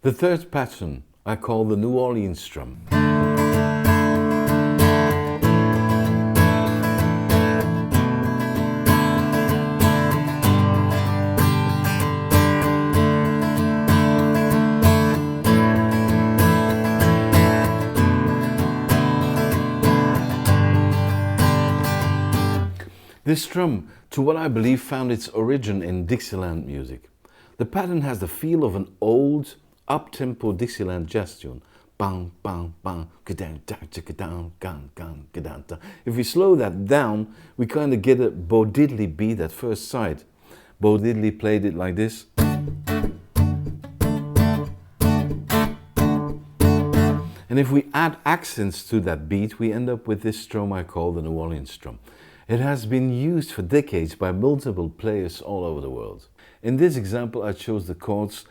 The third pattern I call the New Orleans Strum. This strum, to what I believe, found its origin in Dixieland music. The pattern has the feel of an old, up-tempo Dixieland jazz tune. Bang, bang, bang, if we slow that down, we kind of get a Bo Diddley beat at first sight. Bo Diddley played it like this. And if we add accents to that beat, we end up with this strum I call the New Orleans Strum. It has been used for decades by multiple players all over the world. In this example, I chose the chords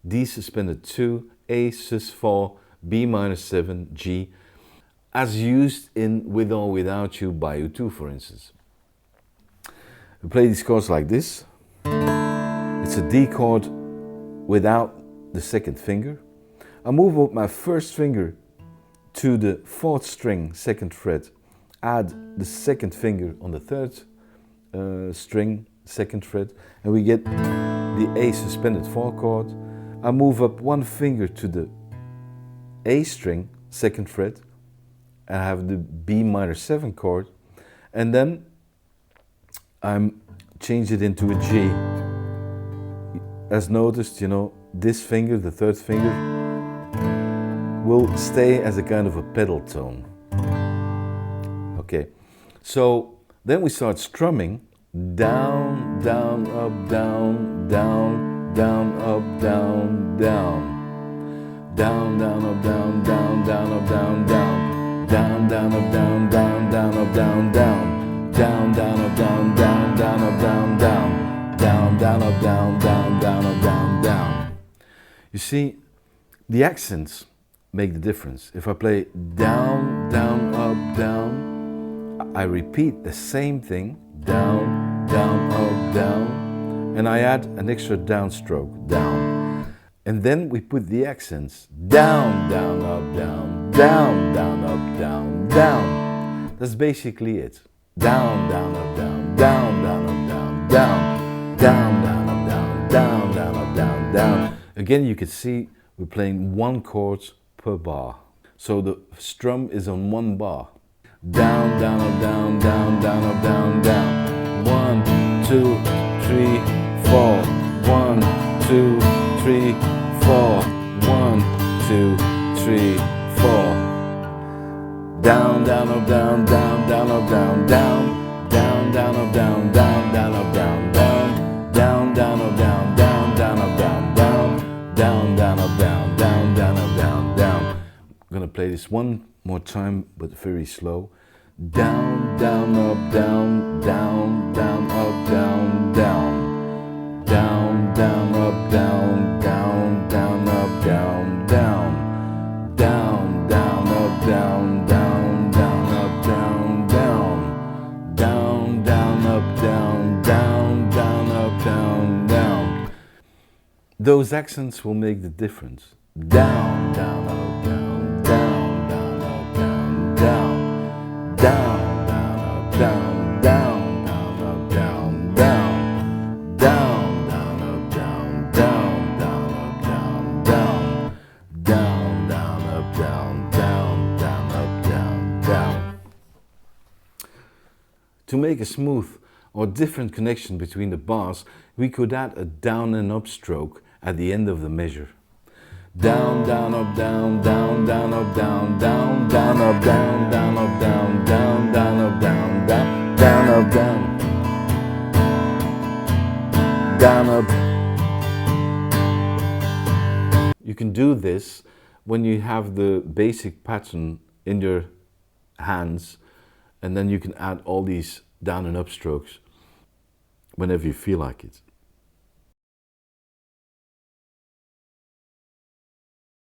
D suspended 2, A sus4, B minor 7, G, as used in With or Without You by U2, for instance. We play these chords like this. It's a D chord without the second finger. I move up my first finger to the 4th string, 2nd fret, add the 2nd finger on the 3rd string, 2nd fret, and we get the A suspended 4 chord. I move up one finger to the A string, 2nd fret, I have the B minor 7 chord, and then I change it into a G. As noticed, you know, this finger, the 3rd finger, will stay as a kind of a pedal tone. Okay, so then we start strumming down, down, up, down, down, down, up, down, down, down, down, up, down, down, down, up, down, down, down, down, up, down, down, down, up, down, down, down, down, up, down, down, down, up, down, down, down, down, up, down, down, down, up, down, down. You see, the accents make the difference. If I play down, down, up, down, I repeat the same thing, down, down, up, down, and I add an extra downstroke, down. And then we put the accents, down, down, up, down, down, down, up, down, down. That's basically it. Down, down, up, down, down, down, up, down, down, down, down, up, down, down, down, up, down, down. Again, you can see we're playing one chord per bar. So the strum is on one bar. Down, down, up, down, down, down, up, down, down. 1, 2, 3, 4. 1, 2, 3, 4. 1, 2, 3, 4. Down, down, up, down, down, down, up, down, down. Down, down, up, down, down, down, up, down, down. Down, down, up, down, down, down, up, down, down. Down, down, up, down, down, down, up, down, down. I'm gonna play this one more time, but very slow. Down, down, up, down, down, down, up, down, down. Down, down, up, down, down, down, up, down, down. Down, down, up, down, down, down, up, down, down. Down, down, up, down, down, down, up, down, down. Those accents will make the difference. Down, down, up, down, down, down, up, down, down. Down, down, up, down, down, down, up, down, down. Down, down, up, down, down, down, up, down, down. Down, down, up, down, down, down, up, down, down. To make a smooth or different connection between the bars, we could add a down and up stroke at the end of the measure. Down, down, up, down, down, down, up, down, down, down, up, down, down, up, down, down, down, up, down, down, down, up, down, down, up. You can do this when you have the basic pattern in your hands, and then you can add all these down and up strokes whenever you feel like it.